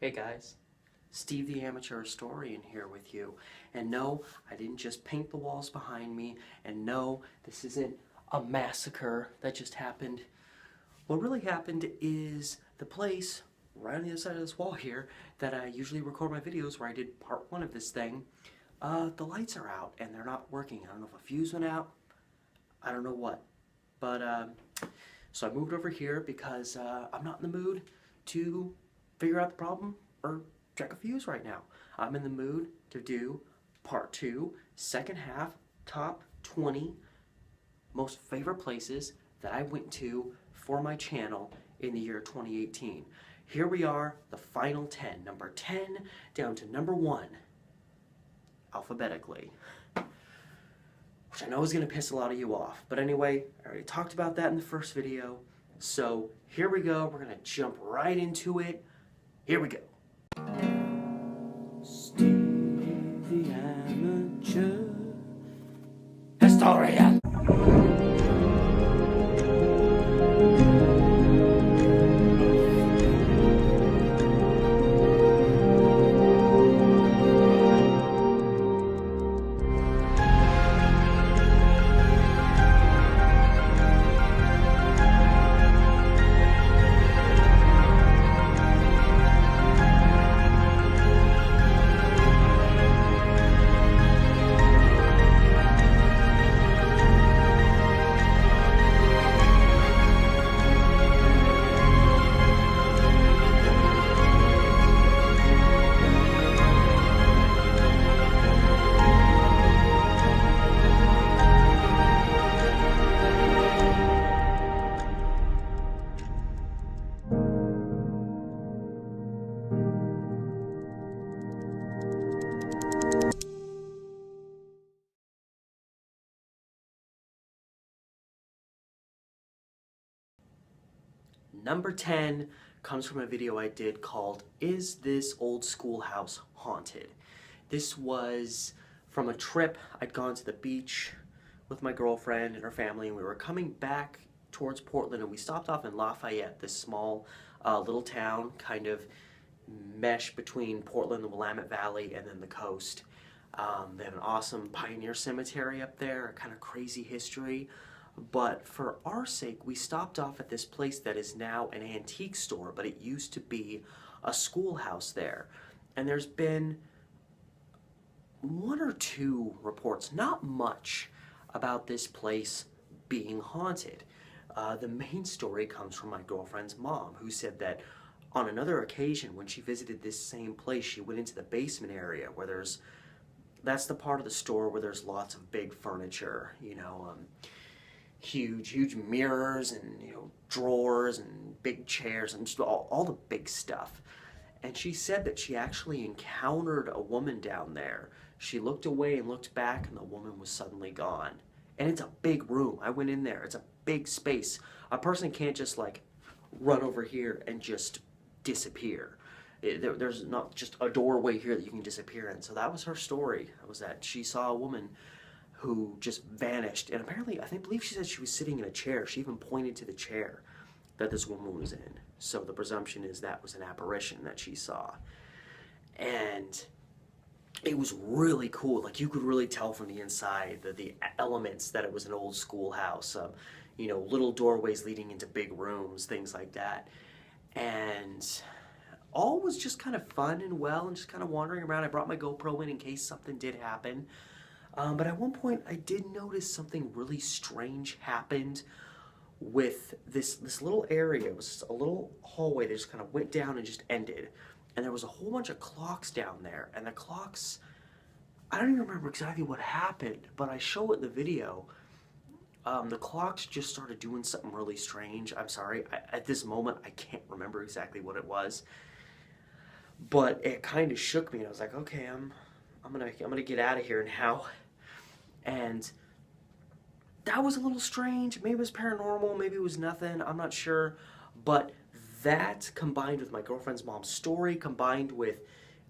Hey guys, Steve the Amateur Historian here with you. And no, I didn't just paint the walls behind me, and no, this isn't a massacre that just happened. What really happened is the place right on the other side of this wall here that I usually record my videos where I did part one of this thing, the lights are out and they're not working. I don't know if a fuse went out, I don't know what. But, so I moved over here because I'm not in the mood to figure out the problem or check a fuse right now. I'm in the mood to do part two, second half, top 20 most favorite places that I went to for my channel in the year 2018. Here we are, the final 10, number 10 down to number 1, alphabetically. Which I know is going to piss a lot of you off. But anyway, I already talked about that in the first video. So here we go. We're going to jump right into it. Here we go. Steve the Amateur Historian. Number 10 comes from a video I did called Is This Old Schoolhouse Haunted? This was from a trip. I'd gone to the beach with my girlfriend and her family, and we were coming back towards Portland, and we stopped off in Lafayette, this small little town, kind of mesh between Portland, the Willamette Valley, and then the coast. They have an awesome pioneer cemetery up there, a kind of crazy history. But for our sake, we stopped off at this place that is now an antique store, but it used to be a schoolhouse there. And there's been one or two reports, not much, about this place being haunted. The main story comes from my girlfriend's mom, who said that on another occasion when she visited this same place, she went into the basement area where that's the part of the store where there's lots of big furniture, you know, huge mirrors and, you know, drawers and big chairs and just all the big stuff. And she said that she actually encountered a woman down there. She looked away and looked back, and the woman was suddenly gone. And it's a big room. I went in there. It's a big space. A person can't just like run over here and just disappear. There's not just a doorway here that you can disappear in. So that was her story. It was that she saw a woman who just vanished, and apparently, I believe she said she was sitting in a chair. She even pointed to the chair that this woman was in. So the presumption is that was an apparition that she saw. And it was really cool. Like, you could really tell from the inside the elements that it was an old schoolhouse. You know, little doorways leading into big rooms, things like that. And all was just kind of fun and well, and just kind of wandering around. I brought my GoPro in case something did happen. But at one point, I did notice something really strange happened with this little area. It was just a little hallway that just kind of went down and just ended. And there was a whole bunch of clocks down there. And the clocks, I don't even remember exactly what happened, but I show it in the video. The clocks just started doing something really strange. I'm sorry, at this moment, I can't remember exactly what it was. But it kind of shook me, and I was like, okay, I'm gonna get out of here now. And that was a little strange. Maybe it was paranormal, maybe it was nothing, I'm not sure. But that, combined with my girlfriend's mom's story, combined with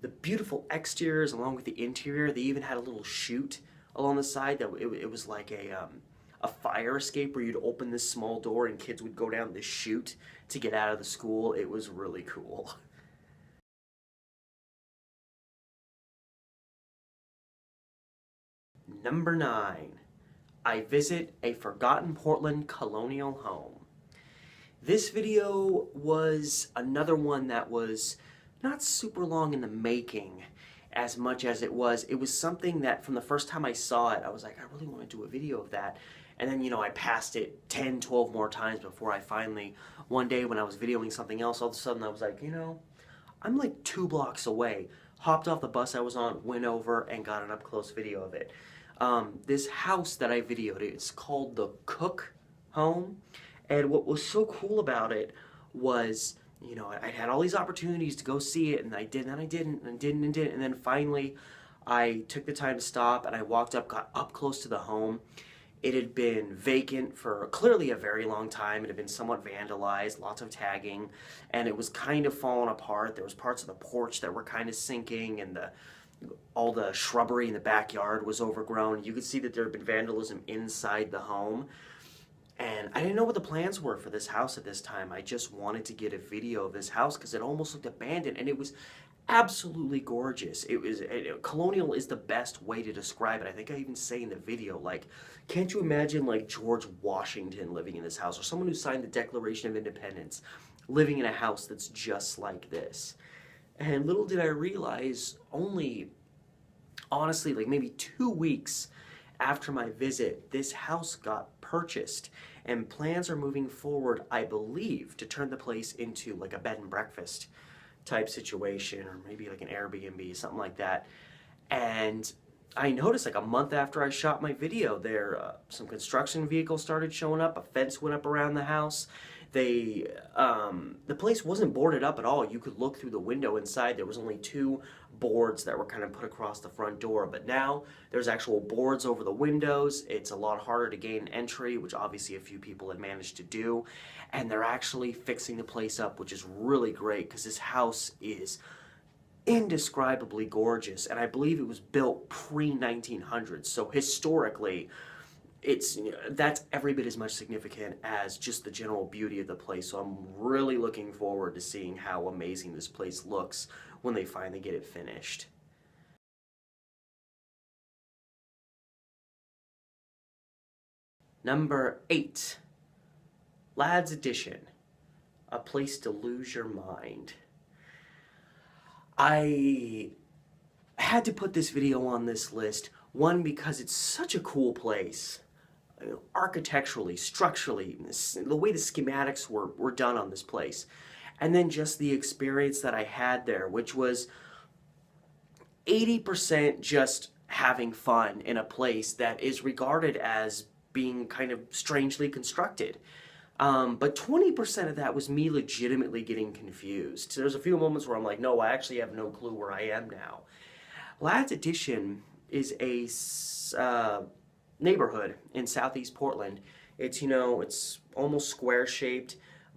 the beautiful exteriors along with the interior, they even had a little chute along the side that it was like a fire escape where you'd open this small door and kids would go down this chute to get out of the school. It was really cool. Number 9. I visit a forgotten Portland Colonial home. This video was another one that was not super long in the making as much as it was something that from the first time I saw it, I was like, I really want to do a video of that. And then, I passed it 10, 12 more times before I finally, one day when I was videoing something else, all of a sudden I was like, I'm like 2 blocks away. Hopped off the bus I was on, went over, and got an up-close video of it. This house that I videoed, it's called the Cook home. And what was so cool about it was, I had all these opportunities to go see it, and I did, and I didn't, and didn't, and didn't. And then finally, I took the time to stop, and I walked up, got up close to the home. It had been vacant for clearly a very long time. It had been somewhat vandalized, lots of tagging, and it was kind of falling apart. There was parts of the porch that were kind of sinking, and all the shrubbery in the backyard was overgrown. You could see that there had been vandalism inside the home. And I didn't know what the plans were for this house at this time. I just wanted to get a video of this house because it almost looked abandoned, and it was absolutely gorgeous. Colonial is the best way to describe it. I think I even say in the video, like, can't you imagine like George Washington living in this house, or someone who signed the Declaration of Independence living in a house that's just like this? And little did I realize, only honestly like maybe 2 weeks after my visit, this house got purchased, and plans are moving forward, I believe, to turn the place into like a bed and breakfast type situation, or maybe like an Airbnb, something like that. And I noticed like a month after I shot my video there, some construction vehicles started showing up, a fence went up around the house. The place wasn't boarded up at all. You could look through the window inside. There was only 2 boards that were kind of put across the front door, but now there's actual boards over the windows. It's a lot harder to gain entry, which obviously a few people had managed to do, and they're actually fixing the place up, which is really great because this house is indescribably gorgeous, and I believe it was built pre-1900s, so historically that's every bit as much significant as just the general beauty of the place. So I'm really looking forward to seeing how amazing this place looks when they finally get it finished. Number 8, Lad's Addition, a place to lose your mind. I had to put this video on this list, one, because it's such a cool place. Architecturally, structurally, the way the schematics were done on this place. And then just the experience that I had there, which was 80% just having fun in a place that is regarded as being kind of strangely constructed. But 20% of that was me legitimately getting confused. So there's a few moments where I'm like, no, I actually have no clue where I am now. Lad's Addition is a neighborhood in southeast Portland. It's, it's almost square shaped,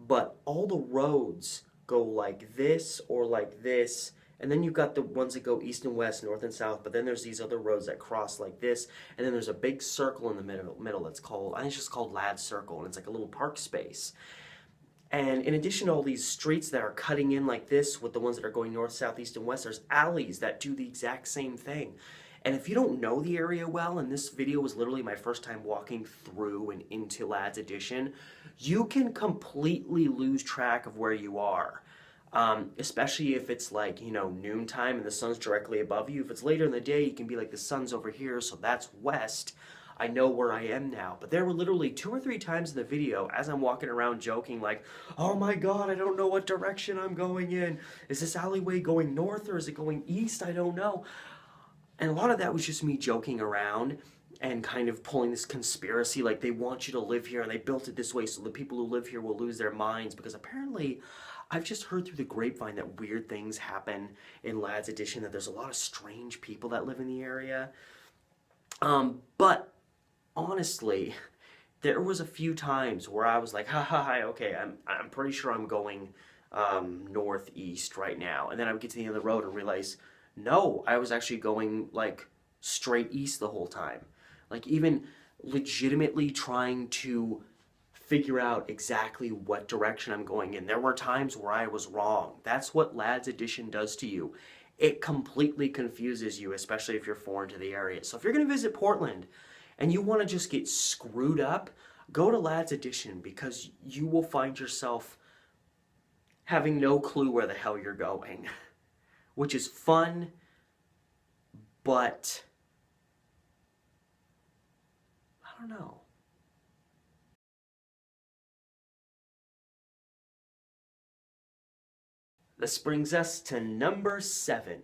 but all the roads go like this or like this, and then you've got the ones that go east and west, north and south, but then there's these other roads that cross like this, and then there's a big circle in the middle that's called, I think it's just called Lad's Circle, and it's like a little park space. And in addition to all these streets that are cutting in like this with the ones that are going north, south, east, and west, there's alleys that do the exact same thing. And if you don't know the area well, and this video was literally my first time walking through and into Lad's Addition, you can completely lose track of where you are. Especially if it's like, noontime and the sun's directly above you. If it's later in the day, you can be like, the sun's over here, so that's west. I know where I am now. But there were literally 2 or 3 times in the video as I'm walking around joking like, oh my god, I don't know what direction I'm going in. Is this alleyway going north or is it going east? I don't know. And a lot of that was just me joking around and kind of pulling this conspiracy, like they want you to live here and they built it this way so the people who live here will lose their minds, because apparently I've just heard through the grapevine that weird things happen in Lad's Addition, that there's a lot of strange people that live in the area. But honestly, there was a few times where I was like, okay, I'm pretty sure I'm going northeast right now. And then I would get to the end of the road and realize, no, I was actually going like straight east the whole time. Like even legitimately trying to figure out exactly what direction I'm going in. There were times where I was wrong. That's what Lad's Addition does to you. it completely confuses you, especially if you're foreign to the area. So if you're going to visit Portland and you want to just get screwed up, go to Lad's Edition, because you will find yourself having no clue where the hell you're going, which is fun, but I don't know. This brings us to number 7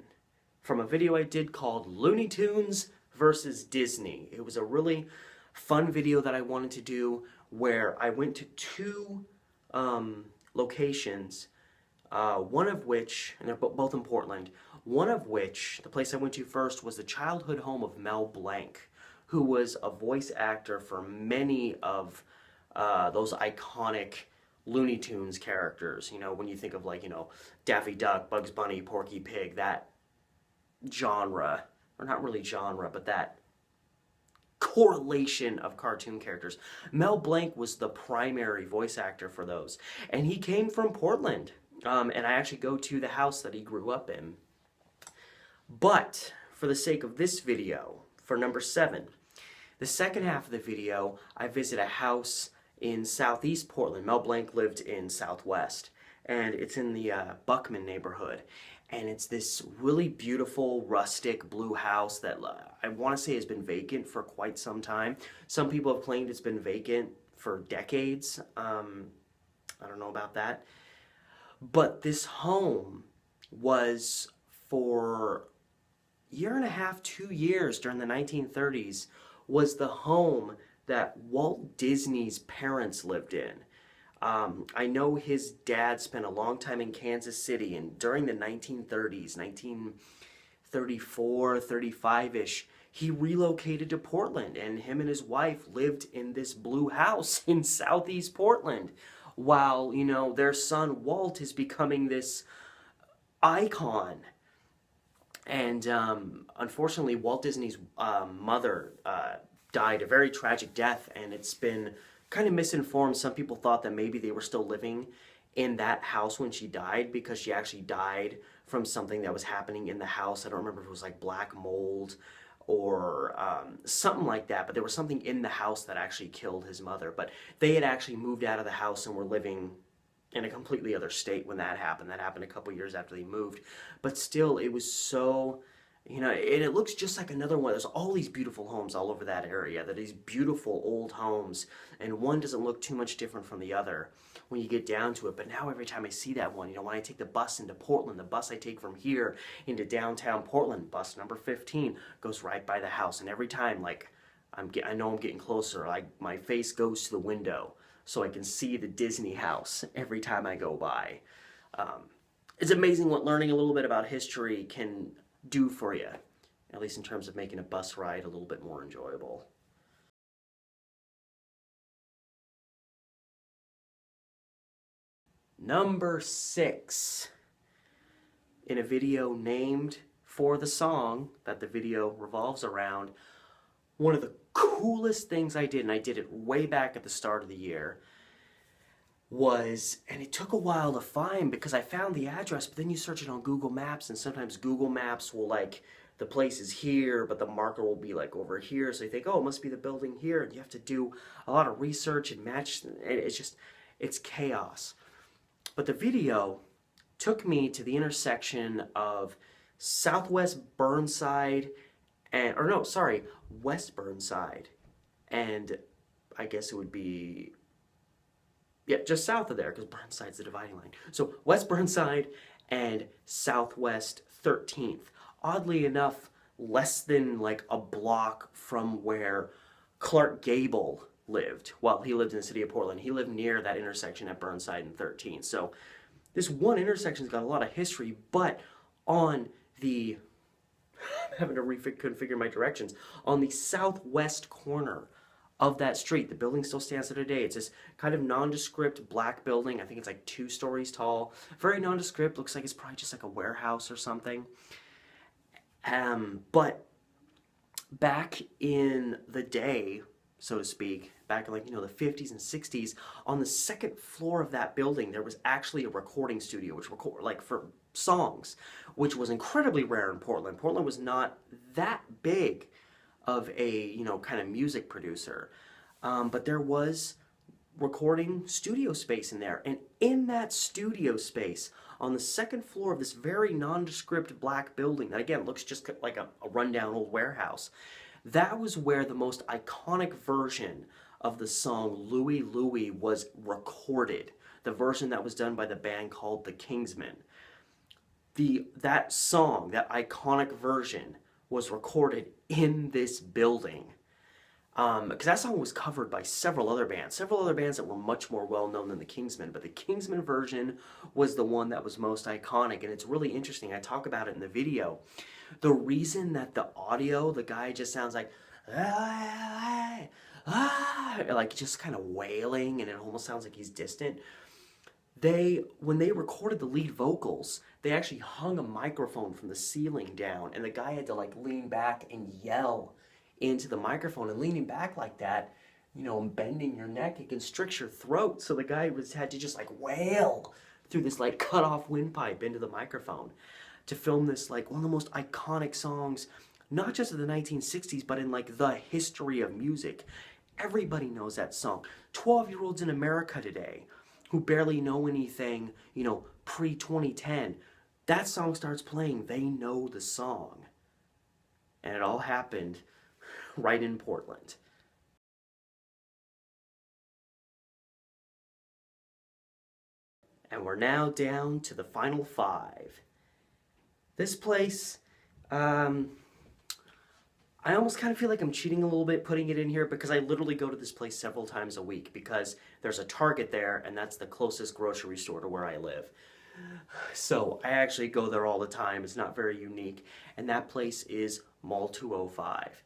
from a video I did called Looney Tunes versus Disney. It was a really fun video that I wanted to do where I went to 2 locations, one of which, and they're both in Portland, one of which, the place I went to first, was the childhood home of Mel Blanc, who was a voice actor for many of those iconic Looney Tunes characters. You know, when you think of, like, you know, Daffy Duck, Bugs Bunny, Porky Pig, that genre, or not really genre, but that correlation of cartoon characters. Mel Blanc was the primary voice actor for those, and he came from Portland, and I actually go to the house that he grew up in. But for the sake of this video, for number 7, the second half of the video, I visit a house in southeast Portland. Mel Blanc lived in southwest, and it's in the Buckman neighborhood. And it's this really beautiful, rustic blue house that I want to say has been vacant for quite some time. Some people have claimed it's been vacant for decades. I don't know about that. But this home was, for a year and a half, 2 years during the 1930s, was the home that Walt Disney's parents lived in. I know his dad spent a long time in Kansas City, and during the 1930s, 1934, 35-ish, he relocated to Portland, and him and his wife lived in this blue house in southeast Portland, while, you know, their son Walt is becoming this icon. And unfortunately, Walt Disney's mother died a very tragic death, and it's been kind of misinformed. Some people thought that maybe they were still living in that house when she died, because she actually died from something that was happening in the house. I don't remember if it was like black mold or something like that, but there was something in the house that actually killed his mother. But they had actually moved out of the house and were living in a completely other state when that happened. That happened a couple years after they moved. But still, it was so, you know, and it looks just like another one. There's all these beautiful homes all over that area. That these beautiful old homes, and one doesn't look too much different from the other when you get down to it. But now every time I see that one, you know, when I take the bus into Portland, the bus I take from here into downtown Portland, bus number 15, goes right by the house. And every time, like, I know I'm getting closer, like, my face goes to the window so I can see the Disney house every time I go by. It's amazing what learning a little bit about history can do for you, at least in terms of making a bus ride a little bit more enjoyable. Number 6, in a video named for the song that the video revolves around, one of the coolest things I did, and I did it way back at the start of the year, was, and it took a while to find because I found the address, but then you search it on Google Maps, and sometimes Google Maps will, like, the place is here, but the marker will be like over here, so you think, oh, it must be the building here, and you have to do a lot of research and match, and it's chaos. But the video took me to the intersection of Southwest Burnside and, or no, sorry, West Burnside, and I guess it would be, yeah, just south of there, because Burnside's the dividing line. So West Burnside and Southwest 13th. Oddly enough, less than like a block from where Clark Gable lived. Well, he lived in the city of Portland. He lived near that intersection at Burnside and 13th. So this one intersection's got a lot of history, but on the, I'm having to reconfigure my directions, on the southwest corner of that street, the building still stands there today. It's this kind of nondescript black building. I think it's like 2 stories tall. Very nondescript. Looks like it's probably just like a warehouse or something. But back in the day, so to speak, back in like, the 50s and 60s, on the second floor of that building, there was actually a recording studio, which record like for songs, which was incredibly rare in Portland. Portland was not that big of a, kind of music producer. But there was recording studio space in there. And in that studio space, on the second floor of this very nondescript black building, that again looks just like a rundown old warehouse, that was where the most iconic version of the song Louie, Louie was recorded. The version that was done by the band called the Kingsmen. That song, that iconic version, was recorded in this building. Because that song was covered by several other bands that were much more well-known than the Kingsmen, but the Kingsmen version was the one that was most iconic, and it's really interesting. I talk about it in the video. The reason that the audio, the guy just sounds like, like just kind of wailing, and it almost sounds like he's distant. When they recorded the lead vocals, they actually hung a microphone from the ceiling down, and the guy had to like lean back and yell into the microphone. And leaning back like that, and bending your neck, it constricts your throat. So the guy had to just like wail through this like cut off windpipe into the microphone to film this like one of the most iconic songs, not just of the 1960s, but in like the history of music. Everybody knows that song. 12-year-olds in America today who barely know anything, pre-2010, that song starts playing, they know the song. And it all happened right in Portland. And we're now down to the final 5. This place, I almost kind of feel like I'm cheating a little bit putting it in here, because I literally go to this place several times a week, because there's a Target there, and that's the closest grocery store to where I live. So I actually go there all the time. It's not very unique. And that place is Mall 205.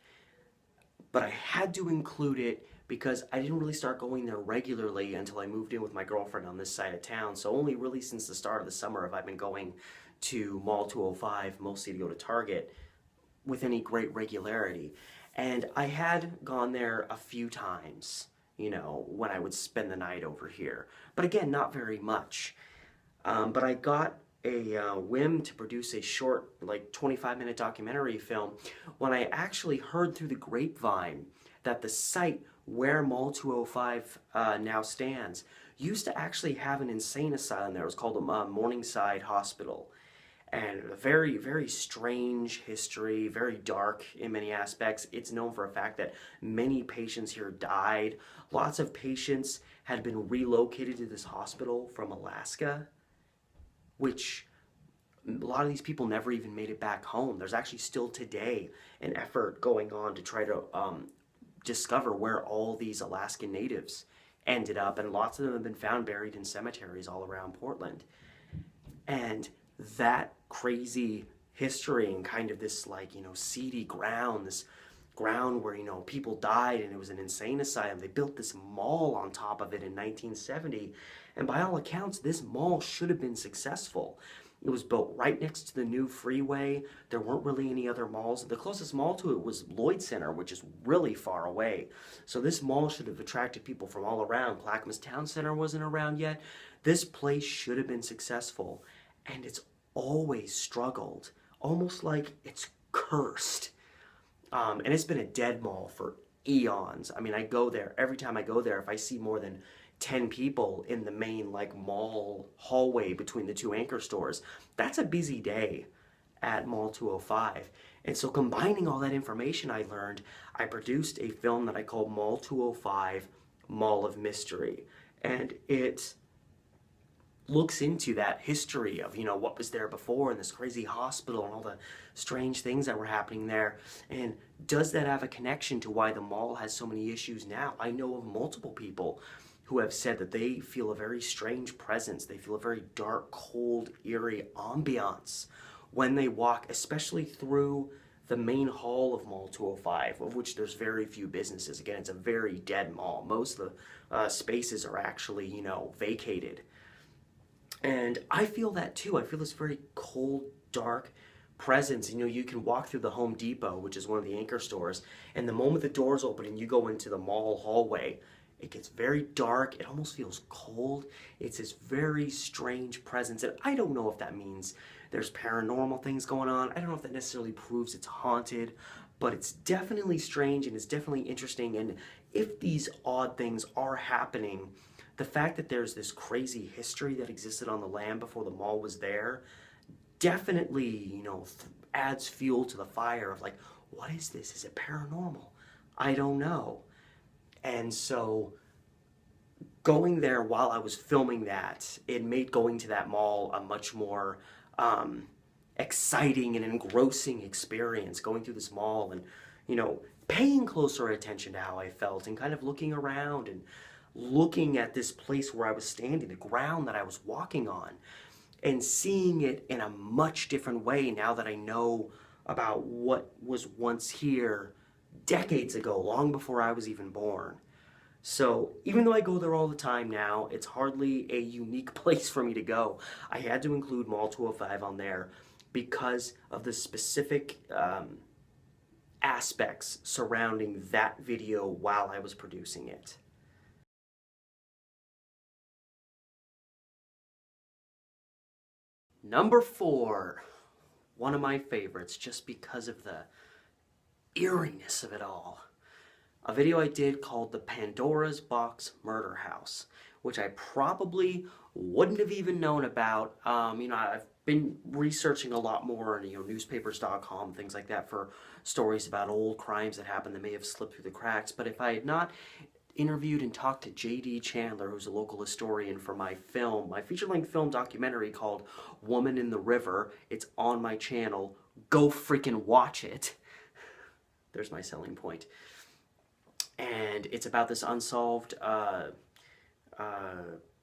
But I had to include it because I didn't really start going there regularly until I moved in with my girlfriend on this side of town. So only really since the start of the summer have I been going to Mall 205, mostly to go to Target, with any great regularity. And I had gone there a few times, when I would spend the night over here. But again, not very much. But I got a whim to produce a short, like 25-minute documentary film when I actually heard through the grapevine that the site where Mall 205 now stands used to actually have an insane asylum there. It was called Morningside Hospital. And a very, very strange history, very dark in many aspects. It's known for a fact that many patients here died. Lots of patients had been relocated to this hospital from Alaska, which a lot of these people never even made it back home. There's actually still today an effort going on to try to discover where all these Alaskan natives ended up, and lots of them have been found buried in cemeteries all around Portland. And that crazy history and kind of this like, seedy ground, this ground where, people died and it was an insane asylum. They built this mall on top of it in 1970. And by all accounts, this mall should have been successful. It was built right next to the new freeway. There weren't really any other malls. The closest mall to it was Lloyd Center, which is really far away. So this mall should have attracted people from all around. Clackamas Town Center wasn't around yet. This place should have been successful. And it's always struggled, almost like it's cursed. And it's been a dead mall for eons. I mean, I go there, every time I go there, if I see more than 10 people in the main like mall hallway between the two anchor stores, that's a busy day at Mall 205. And so combining all that information I learned, I produced a film that I called Mall 205, Mall of Mystery. And it looks into that history of, what was there before, and this crazy hospital and all the strange things that were happening there. And does that have a connection to why the mall has so many issues now? I know of multiple people who have said that they feel a very strange presence. They feel a very dark, cold, eerie ambiance when they walk, especially through the main hall of Mall 205, of which there's very few businesses. Again, it's a very dead mall. Most of the spaces are actually, vacated. And I feel that too. I feel this very cold, dark presence. You know, you can walk through the Home Depot, which is one of the anchor stores, and the moment the doors open and you go into the mall hallway, it gets very dark. It almost feels cold. It's this very strange presence, and I don't know if that means there's paranormal things going on. I don't know if that necessarily proves it's haunted, but it's definitely strange and it's definitely interesting. And if these odd things are happening, the fact that there's this crazy history that existed on the land before the mall was there definitely, you know, adds fuel to the fire of like, what is this? Is it paranormal? I don't know. And so going there while I was filming that, it made going to that mall a much more exciting and engrossing experience, going through this mall and, you know, paying closer attention to how I felt and kind of looking around and looking at this place where I was standing, the ground that I was walking on, and seeing it in a much different way now that I know about what was once here decades ago, long before I was even born. So even though I go there all the time now, it's hardly a unique place for me to go. I had to include Mall 205 on there because of the specific aspects surrounding that video while I was producing it. Number 4, one of my favorites just because of the eeriness of it all. A video I did called the Pandora's Box Murder House, which I probably wouldn't have even known about. You know, I've been researching a lot more on, you know, newspapers.com, things like that, for stories about old crimes that happened that may have slipped through the cracks. But if I had not interviewed and talked to J.D. Chandler, who's a local historian, for my film, my feature-length film documentary called Woman in the River. It's on my channel. Go freaking watch it. There's my selling point. And it's about this unsolved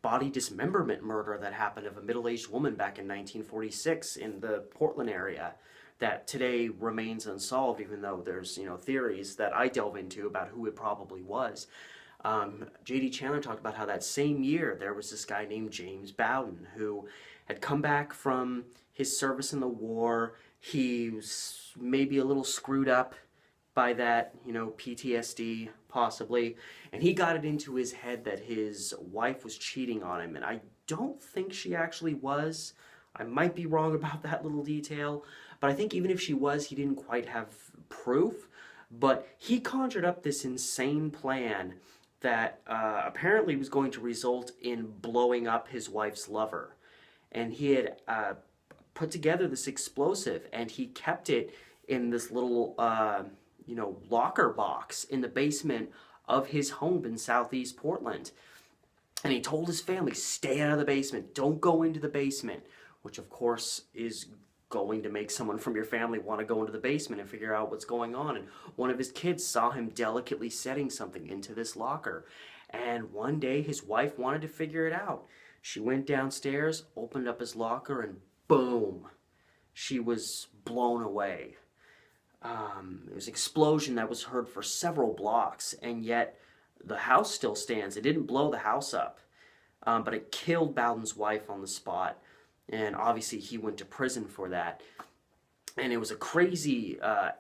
body dismemberment murder that happened of a middle-aged woman back in 1946 in the Portland area that today remains unsolved, even though there's, you know, theories that I delve into about who it probably was. J.D. Chandler talked about how that same year there was this guy named James Bowden who had come back from his service in the war. He was maybe a little screwed up by that, you know, PTSD possibly, and he got it into his head that his wife was cheating on him, and I don't think she actually was. I might be wrong about that little detail, but I think even if she was, he didn't quite have proof. But he conjured up this insane plan that apparently was going to result in blowing up his wife's lover. And he had put together this explosive, and he kept it in this little, you know, locker box in the basement of his home in Southeast Portland. And he told his family, stay out of the basement, don't go into the basement, which of course is going to make someone from your family want to go into the basement and figure out what's going on. And one of his kids saw him delicately setting something into this locker. And one day his wife wanted to figure it out. She went downstairs, opened up his locker, and boom, she was blown away. It was an explosion that was heard for several blocks, and yet the house still stands. It didn't blow the house up, but it killed Bowden's wife on the spot, and obviously he went to prison for that. And it was a crazy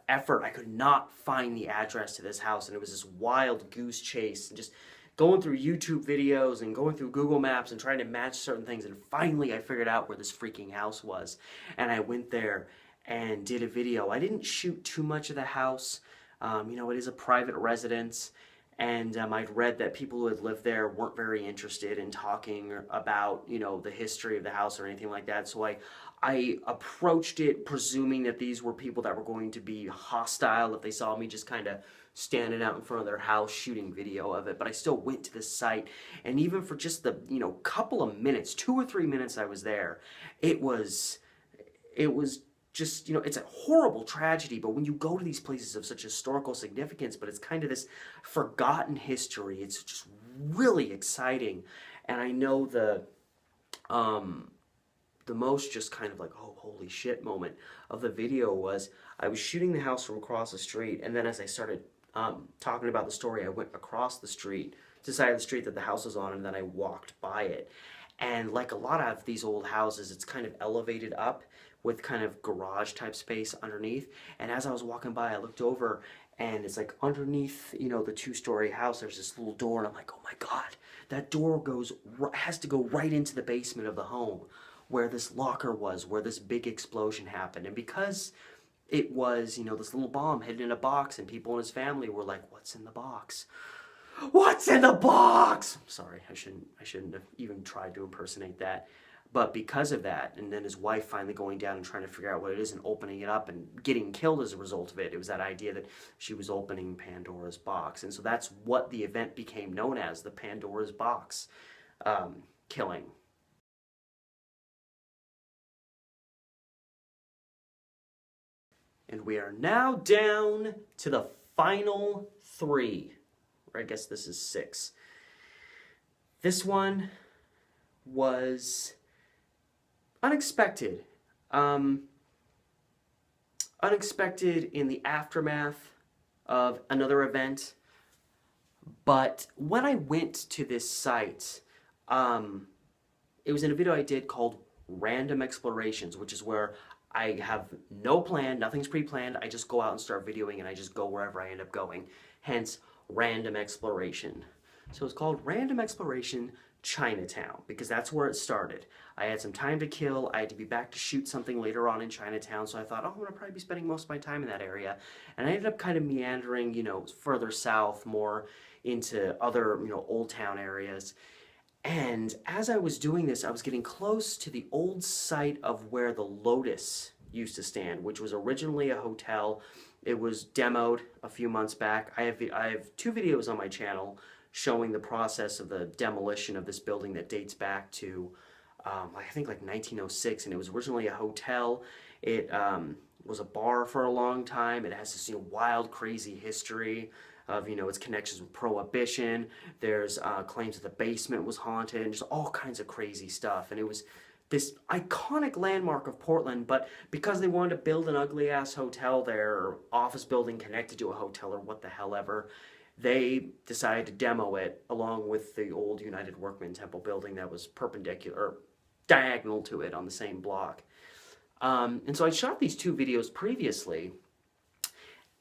effort. I could not find the address to this house, and it was this wild goose chase, and just going through YouTube videos and going through Google Maps and trying to match certain things, and finally I figured out where this freaking house was, and I went there and did a video. I didn't shoot too much of the house. You know, it is a private residence, and I'd read that people who had lived there weren't very interested in talking about, you know, the history of the house or anything like that. So I approached it presuming that these were people that were going to be hostile if they saw me just kind of standing out in front of their house shooting video of it. But I still went to the site, and even for just the, you know, couple of minutes, 2 or 3 minutes I was there, it was just, you know, it's a horrible tragedy, but when you go to these places of such historical significance, but it's kind of this forgotten history, it's just really exciting. And I know the most just kind of like, oh, holy shit moment of the video was I was shooting the house from across the street, and then as I started talking about the story, I went across the street to the side of the street that the house was on, and then I walked by it. And like a lot of these old houses, it's kind of elevated up with kind of garage type space underneath. And as I was walking by, I looked over and it's like underneath, you know, the two-story house, there's this little door, and I'm like, oh my God, that door has to go right into the basement of the home where this locker was, where this big explosion happened. And because it was, you know, this little bomb hidden in a box, and people in his family were like, what's in the box? What's in the box? Sorry, I shouldn't have even tried to impersonate that. But because of that, and then his wife finally going down and trying to figure out what it is and opening it up and getting killed as a result of it, it was that idea that she was opening Pandora's box. And so that's what the event became known as, the Pandora's box killing. And we are now down to the final 3. Or I guess this is 6. This one was unexpected. Unexpected in the aftermath of another event. But when I went to this site, it was in a video I did called Random Explorations, which is where I have no plan, nothing's pre-planned, I just go out and start videoing and I just go wherever I end up going. Hence, Random Exploration. So it's called Random Exploration Chinatown, because that's where it started. I had some time to kill, I had to be back to shoot something later on in Chinatown, so I thought, oh, I'm going to probably be spending most of my time in that area. And I ended up kind of meandering, you know, further south, more into other, you know, old town areas. And as I was doing this, I was getting close to the old site of where the Lotus used to stand, which was originally a hotel. It was demoed a few months back. I have 2 videos on my channel showing the process of the demolition of this building that dates back to, I think like 1906, and it was originally a hotel. It was a bar for a long time. It has this, you know, wild, crazy history of, you know, its connections with Prohibition. There's claims that the basement was haunted, and just all kinds of crazy stuff. And it was this iconic landmark of Portland, but because they wanted to build an ugly-ass hotel there, or office building connected to a hotel, or what the hell ever, they decided to demo it along with the old United Workman Temple building that was perpendicular, or diagonal to it on the same block. And so I shot these 2 videos previously,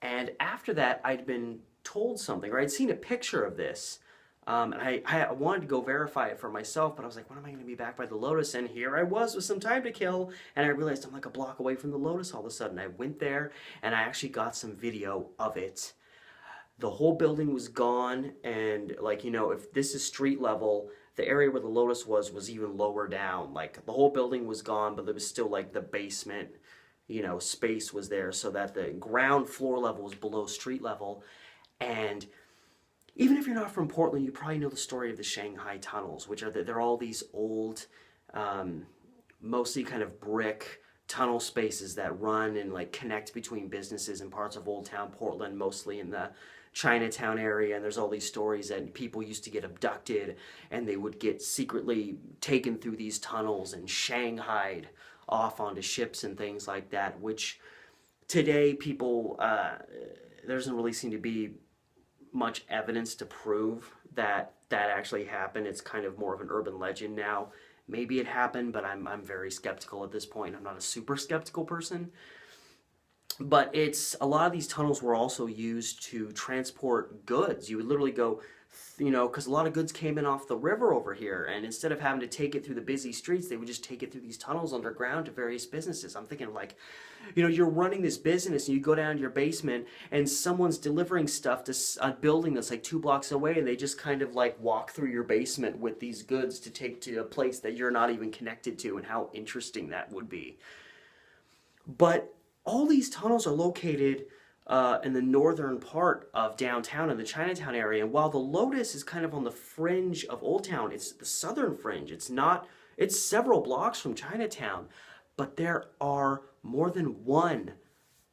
and after that I'd been told something, or I'd seen a picture of this, and I wanted to go verify it for myself, but I was like, when am I going to be back by the Lotus? And here I was with some time to kill, and I realized I'm like a block away from the Lotus all of a sudden. I went there, and I actually got some video of it. The whole building was gone, and like, you know, if this is street level, the area where the Lotus was even lower down. Like, the whole building was gone, but there was still like the basement, you know, space was there, so that the ground floor level was below street level. And even if you're not from Portland, you probably know the story of the Shanghai tunnels, which are they're all these old, mostly kind of brick tunnel spaces that run and like connect between businesses and parts of Old Town Portland, mostly in the Chinatown area. And there's all these stories that people used to get abducted and they would get secretly taken through these tunnels and shanghaied off onto ships and things like that, which today people, there doesn't really seem to be much evidence to prove that that actually happened. It's kind of more of an urban legend now. Maybe it happened, but I'm very skeptical at this point. I'm not a super skeptical person. But a lot of these tunnels were also used to transport goods. You would literally go, you know, because a lot of goods came in off the river over here, and instead of having to take it through the busy streets, they would just take it through these tunnels underground to various businesses. I'm thinking like, you know, you're running this business and you go down to your basement and someone's delivering stuff to a building that's like 2 blocks away, and they just kind of like walk through your basement with these goods to take to a place that you're not even connected to, and how interesting that would be. But all these tunnels are located in the northern part of downtown in the Chinatown area. And while the Lotus is kind of on the fringe of Old Town, it's the southern fringe. It's several blocks from Chinatown, but there are more than one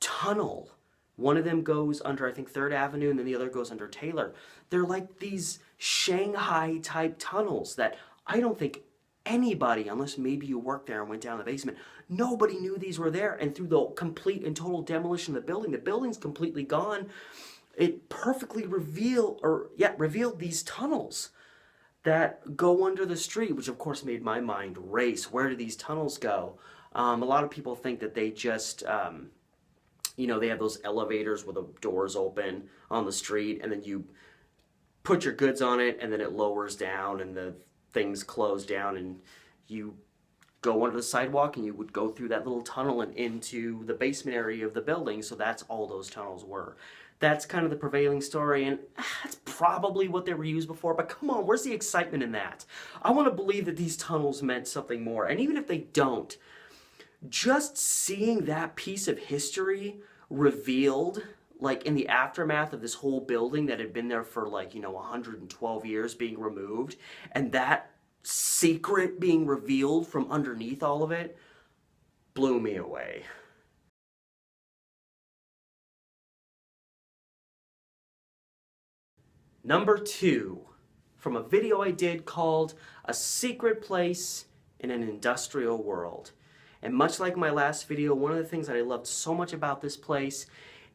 tunnel. One of them goes under, I think, 3rd Avenue, and then the other goes under Taylor. They're like these Shanghai-type tunnels that I don't think anybody, unless maybe you worked there and went down the basement, nobody knew these were there. And through the complete and total demolition of the building's completely gone. It perfectly revealed these tunnels. that go under the street, which of course made my mind race. Where do these tunnels go? A lot of people think that they just, you know, they have those elevators where the doors open on the street, and then you put your goods on it, and then it lowers down, and the things close down, and you go under the sidewalk, and you would go through that little tunnel and into the basement area of the building. So that's all those tunnels were. That's kind of the prevailing story, and that's probably what they were used before, but come on, where's the excitement in that? I want to believe that these tunnels meant something more, and even if they don't, just seeing that piece of history revealed, like in the aftermath of this whole building that had been there for like, you know, 112 years being removed, and that secret being revealed from underneath all of it, blew me away. Number 2, from a video I did called A Secret Place in an Industrial World. And much like my last video, one of the things that I loved so much about this place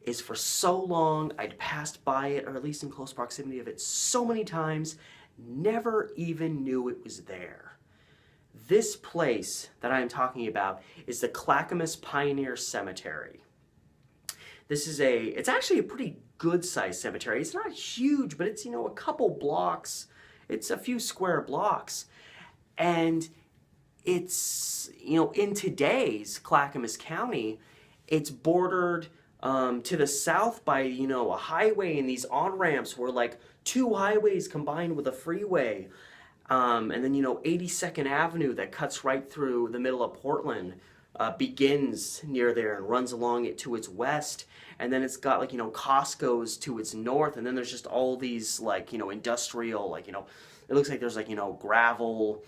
is for so long I'd passed by it, or at least in close proximity of it, so many times, never even knew it was there. This place that I am talking about is the Clackamas Pioneer Cemetery. This is it's actually a pretty good sized cemetery. It's not huge, but it's, you know, a couple blocks. It's a few square blocks. And it's, you know, in today's Clackamas County, it's bordered to the south by, you know, a highway, and these on-ramps were like 2 highways combined with a freeway. And then, you know, 82nd Avenue that cuts right through the middle of Portland begins near there and runs along it to its west. And then it's got, like, you know, Costco's to its north, and then there's just all these, like, you know, industrial, like, you know, it looks like there's, like, you know, gravel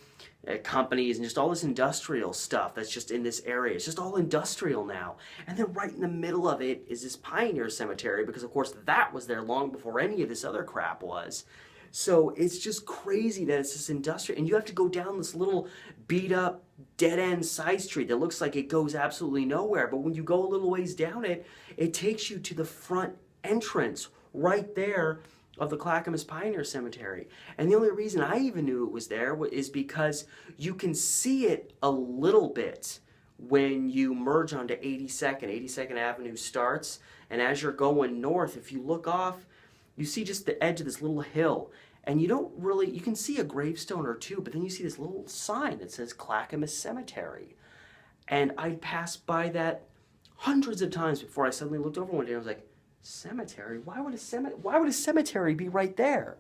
companies and just all this industrial stuff that's just in this area. It's just all industrial now. And then right in the middle of it is this Pioneer Cemetery, because of course that was there long before any of this other crap was. So it's just crazy that it's this industrial, and you have to go down this little beat up dead end side street that looks like it goes absolutely nowhere. But when you go a little ways down it, it takes you to the front entrance right there of the Clackamas Pioneer Cemetery. And the only reason I even knew it was there is because you can see it a little bit when you merge onto 82nd Avenue starts, and as you're going north, if you look off, you see just the edge of this little hill, and you don't really, you can see a gravestone or two, but then you see this little sign that says Clackamas Cemetery. And I passed by that hundreds of times before I suddenly looked over one day and I was like, cemetery? Why would a cemetery be right there?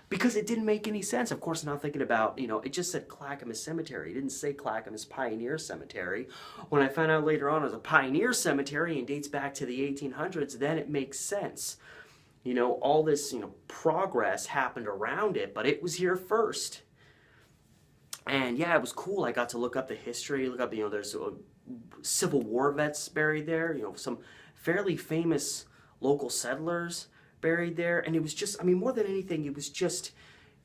Because it didn't make any sense. Of course, now thinking about, you know, it just said Clackamas Cemetery. It didn't say Clackamas Pioneer Cemetery. When I found out later on it was a pioneer cemetery and dates back to the 1800s, then it makes sense. You know, all this, you know, progress happened around it, but it was here first. And yeah, it was cool. I got to look up the history, look up, you know, there's Civil War vets buried there, you know, some fairly famous local settlers buried there. And it was just, I mean, more than anything, it was just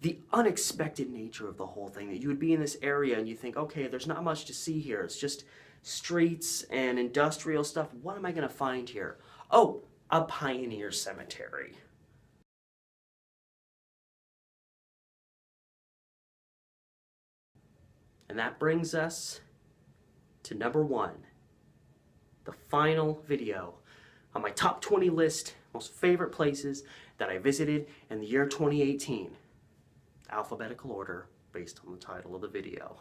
the unexpected nature of the whole thing, that you would be in this area and you think, okay, there's not much to see here. It's just streets and industrial stuff. What am I going to find here? Oh, a pioneer cemetery. And that brings us to number 1, the final video on my top 20 list, most favorite places that I visited in the year 2018. Alphabetical order based on the title of the video.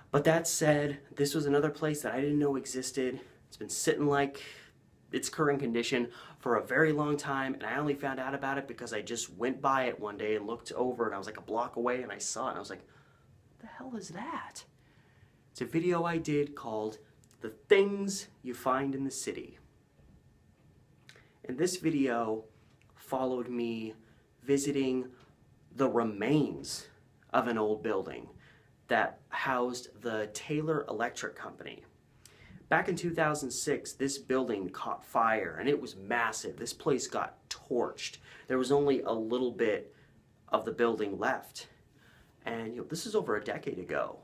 But that said, this was another place that I didn't know existed. It's been sitting like its current condition for a very long time, and I only found out about it because I just went by it one day and looked over, and I was like a block away and I saw it and I was like, what the hell is that? It's a video I did called The Things You Find in the City. And this video followed me visiting the remains of an old building that housed the Taylor Electric Company. Back in 2006, this building caught fire, and it was massive. This place got torched. There was only a little bit of the building left. And you know, this is over a decade ago.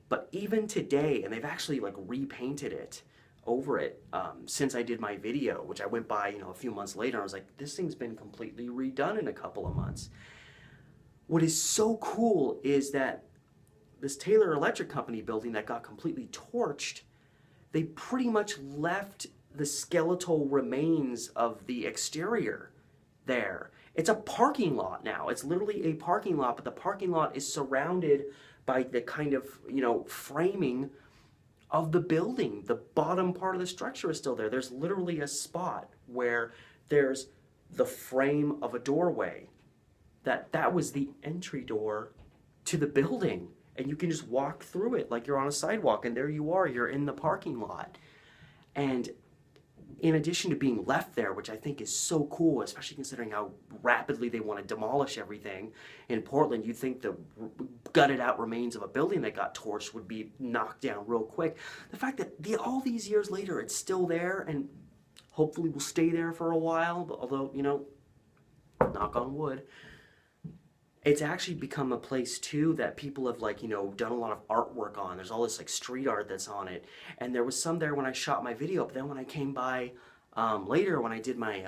But even today, and they've actually like repainted it over it since I did my video, which I went by, you know, a few months later. I was like, this thing's been completely redone in a couple of months. what is so cool is that this Taylor Electric Company building that got completely torched, they pretty much left the skeletal remains of the exterior there. It's a parking lot now. It's literally a parking lot, but the parking lot is surrounded by the kind of, framing of the building. The bottom part of the structure is still there. There's literally a spot where there's the frame of a doorway. That was the entry door to the building. And you can just walk through it like you're on a sidewalk, and there you are, you're in the parking lot. And in addition to being left there, which I think is so cool, especially considering how rapidly they want to demolish everything. In Portland, you'd think the gutted out remains of a building that got torched would be knocked down real quick. The fact that all these years later, it's still there and hopefully will stay there for a while, although, knock on wood. It's actually become a place too that people have done a lot of artwork on. There's all this street art that's on it. And there was some there when I shot my video, but then when I came by later, when I did my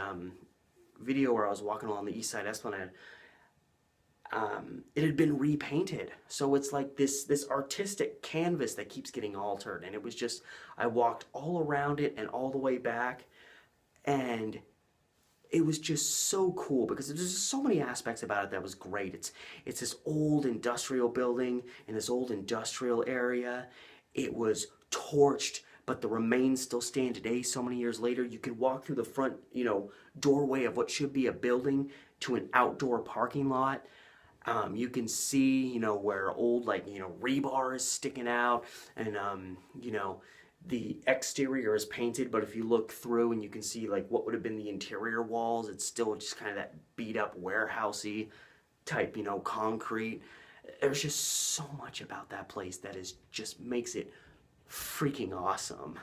video where I was walking along the East Side Esplanade, it had been repainted. So it's like this artistic canvas that keeps getting altered. And it was just, I walked all around it and all the way back, and it was just so cool because there's just so many aspects about it that was great. It's this old industrial building in this old industrial area. It was torched, but the remains still stand today. So many years later, you could walk through the front, doorway of what should be a building to an outdoor parking lot. You can see, where old, rebar is sticking out, and, the exterior is painted, but if you look through and you can see what would have been the interior walls, it's still just kind of that beat up warehousey type, concrete. There's just so much about that place that just makes it freaking awesome,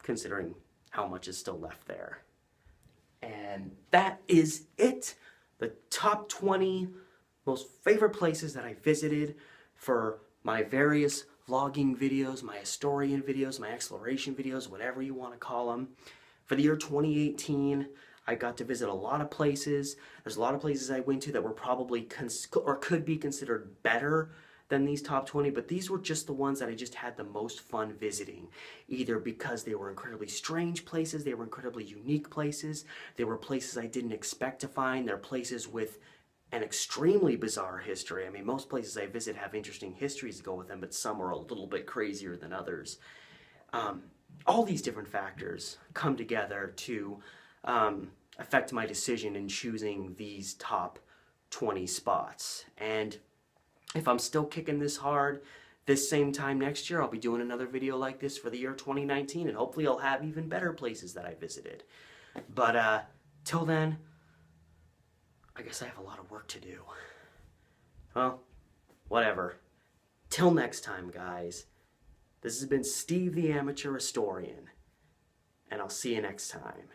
considering how much is still left there. And that is it. The top 20 most favorite places that I visited for my various vlogging videos, my historian videos, my exploration videos, whatever you want to call them. For the year 2018, I got to visit a lot of places. There's a lot of places I went to that were probably or could be considered better than these top 20, but these were just the ones that I just had the most fun visiting, either because they were incredibly strange places, they were incredibly unique places, they were places I didn't expect to find, they're places with an extremely bizarre history. I mean, most places I visit have interesting histories to go with them, but some are a little bit crazier than others. All these different factors come together to affect my decision in choosing these top 20 spots. And if I'm still kicking this hard, this same time next year, I'll be doing another video like this for the year 2019, and hopefully I'll have even better places that I visited. But till then, I guess I have a lot of work to do. Well, whatever. Till next time, guys. This has been Steve the Amateur Historian, and I'll see you next time.